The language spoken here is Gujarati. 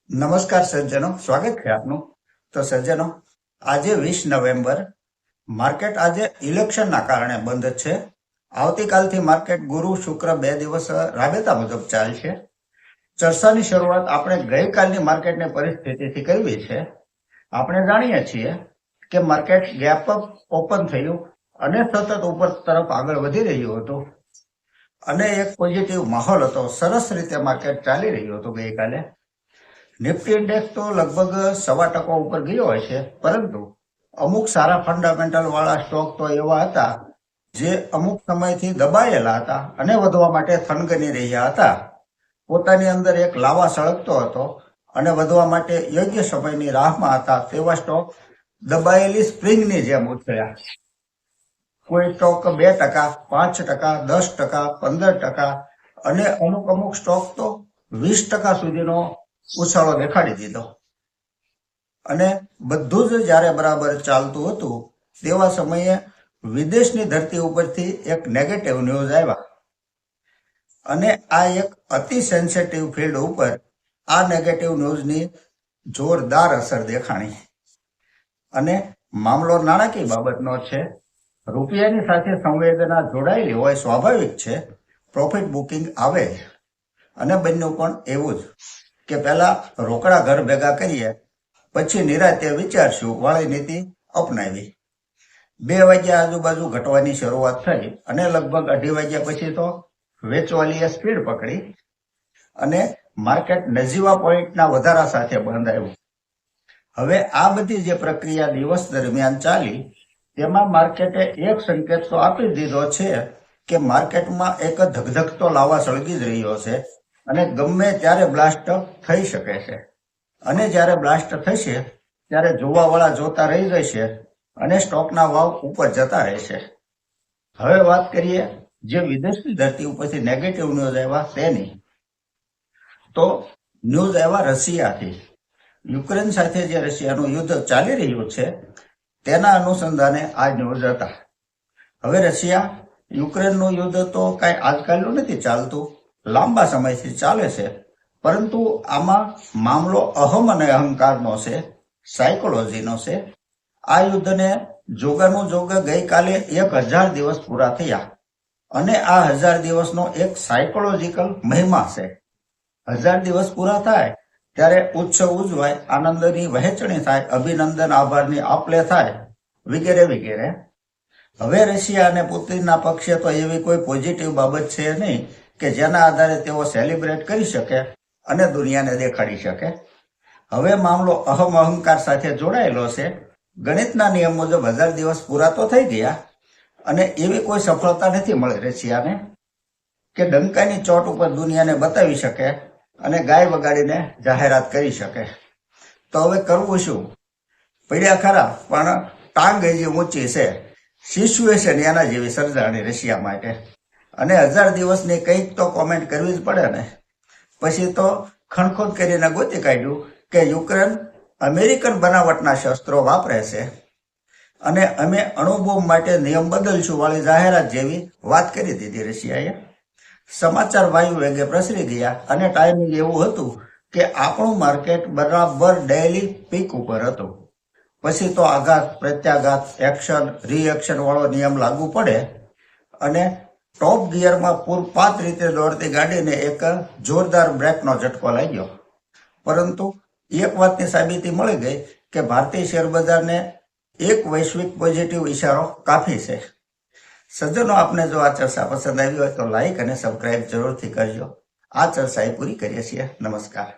નમસ્કાર સજ્જનો, સ્વાગત છે આપનું. તો સજ્જનો, આજે 20 નવેમ્બર, માર્કેટ આજે ઇલેક્શનના કારણે બંધ છે. આવતીકાલથી માર્કેટ ગુરુ શુક્ર 2 દિવસ રાબેતા મુજબ ચાલશે. ચર્ચાની શરૂઆત આપણે ગઈકાલની માર્કેટની પરિસ્થિતિથી કરવી છે. આપણે જાણીએ છીએ કે માર્કેટ ગેપ અપ ઓપન થયું અને સતત ઉપર તરફ આગળ વધી રહ્યું હતું અને એક પોઝિટિવ માહોલ હતો. સરસ રીતે માર્કેટ ચાલી રહ્યું હતું ગઈકાલે. નિફ્ટી ઇન્ડેક્સ તો લગભગ 1.25% ઉપર ગયો હશે, પરંતુ અમુક સારા ફંડામેન્ટલ વાળા સ્ટોક તો એવા હતા જે અમુક સમયથી દબાયેલા હતા અને વધવા માટે થનગની રહ્યા હતા. પોતાની અંદર એક લાવા સળગતો હતો અને વધવા માટે યોગ્ય સમયની રાહમાં હતા. તેવા સ્ટોક દબાયેલી સ્પ્રિંગની જેમ ઉછળ્યા. કોઈ સ્ટોક 2%, 5%, 10%, 15% અને અમુક સ્ટોક તો 20% સુધીનો ઉછાળો દેખાડી દીધો. અને બધું જ જ્યારે બરાબર ચાલતું હતું તેવા સમયે વિદેશની ધરતી ઉપરથી એક નેગેટિવ ન્યૂઝ આવ્યા અને આ એક અતિ સેન્સિટિવ ફિલ્ડ ઉપર આ નેગેટિવ ન્યૂઝની જોરદાર અસર દેખાણી. અને મામલો નાણાકીય બાબતનો છે. રૂપિયાની સાથે સંવેદના જોડાયેલી હોય, સ્વાભાવિક છે. પ્રોફિટ બુકિંગ આવે અને બન્યું પણ એવું જ કે પહેલા રોકડા ઘર ભેગા કરીએ, પછી નિરાતે વિચારશું વાળી નીતિ અપનાવી. 2 વાગ્યા આજુબાજુ ઘટવાની શરૂઆત થઈ અને લગભગ 2:30 વાગ્યા પછી તો વેચવાલીએ સ્પીડ પકડી અને માર્કેટ નજીવા પોઈન્ટના વધારા સાથે બંધ આવ્યું. હવે આ બધી જે પ્રક્રિયા દિવસ દરમિયાન ચાલી તેમાં માર્કેટે એક સંકેત તો આપી દીધો છે કે માર્કેટમાં એક ધગધગતો લાવા સળગી જ રહ્યો છે અને ગમે ત્યારે બ્લાસ્ટ થઈ શકે છે. અને જ્યારે બ્લાસ્ટ થશે ત્યારે જોવાવાળા જોતા રહી જશે અને સ્ટોકના ભાવ ઉપર જતા રહેશે. હવે વાત કરીએ જે વિદેશની ધરતી ઉપરથી નેગેટિવ ન્યૂઝ આવ્યા તેની. તો ન્યૂઝ આવ્યા રશિયાથી. યુક્રેન સાથે જે રશિયાનું યુદ્ધ ચાલી રહ્યું છે તેના અનુસંધાને આ ન્યૂઝ હતા. હવે રશિયા યુક્રેનનું યુદ્ધ તો કાંઈ આજકાલનું નથી ચાલતું, લાંબા સમયથી ચાલે છે. પરંતુ આમાં મામલો અહમ અને અહંકારનો છે, સાયકોલોજીનો છે. આ યુદ્ધને જોગાનું જોગ ગઈકાલે 1000 દિવસ પૂરા થયા અને આ 1000 દિવસનો એક સાયકોલોજીકલ મહિમા છે. 1000 દિવસ પૂરા થાય ત્યારે ઉત્સવ ઉજવાય, આનંદની વહેંચણી થાય, અભિનંદન આભારની આપલે થાય, વગેરે વગેરે. હવે રશિયા અને પુતિનના પક્ષે તો એવી કોઈ પોઝિટિવ બાબત છે નહીં કે જેના આધારે તેઓ સેલિબ્રેટ કરી શકે અને દુનિયાને દેખાડી શકે. હવે મામલો અહમ અહંકાર સાથે જોડાયેલો છે. ગણિતના નિયમ મુજબ 1000 દિવસ પૂરા તો થઈ ગયા અને એવી કોઈ સફળતા નથી મળી રશિયાને કે ડંકાની ચોટ ઉપર દુનિયાને બતાવી શકે અને ગાય વગાડીને જાહેરાત કરી શકે. તો હવે કરવું શું? પડ્યા ખરા, પણ ટાંગ હજી ઊંચી છે. સિચ્યુએશન એના જેવી સર્જાણી રશિયા માટે. અને 1000 દિવસની કંઈક તો કોમેન્ટ કરવી જ પડે ને. પછી તો ખણખોદ કરીને ગોતી કાઢ્યું કે યુક્રેન અમેરિકન બનાવટના શસ્ત્રો વાપરે છે અને અમે અણુબોમ્બ માટે નિયમ બદલશું વાળી જાહેરાત જેવી વાત કરી દીધી રશિયાએ. સમાચાર વાયુ વેગે પ્રસરી ગયા અને ટાઈમિંગ એવું હતું કે આપણું માર્કેટ બરાબર ડેઇલી પીક ઉપર હતું. પછી તો આઘાત, પ્રત્યાઘાત, એક્શન રિએક્શન વાળો નિયમ લાગુ પડે અને ટોપ ગિયરમાં પૂરપાત રીતે દોડતી ગાડીને એક જોરદાર બ્રેકનો ઝટકો લાગ્યો. પરંતુ એક વાતની સાબિતી મળી ગઈ કે ભારતીય શેર બજારને એક વૈશ્વિક પોઝિટિવ ઇશારો કાફી છે. સજ્જનો, આપને જો આ ચર્ચા પસંદ આવી હોય તો લાઈક અને સબસ્ક્રાઇબ જરૂરથી કરજો. આ ચર્ચા પૂરી કરીએ છીએ. નમસ્કાર.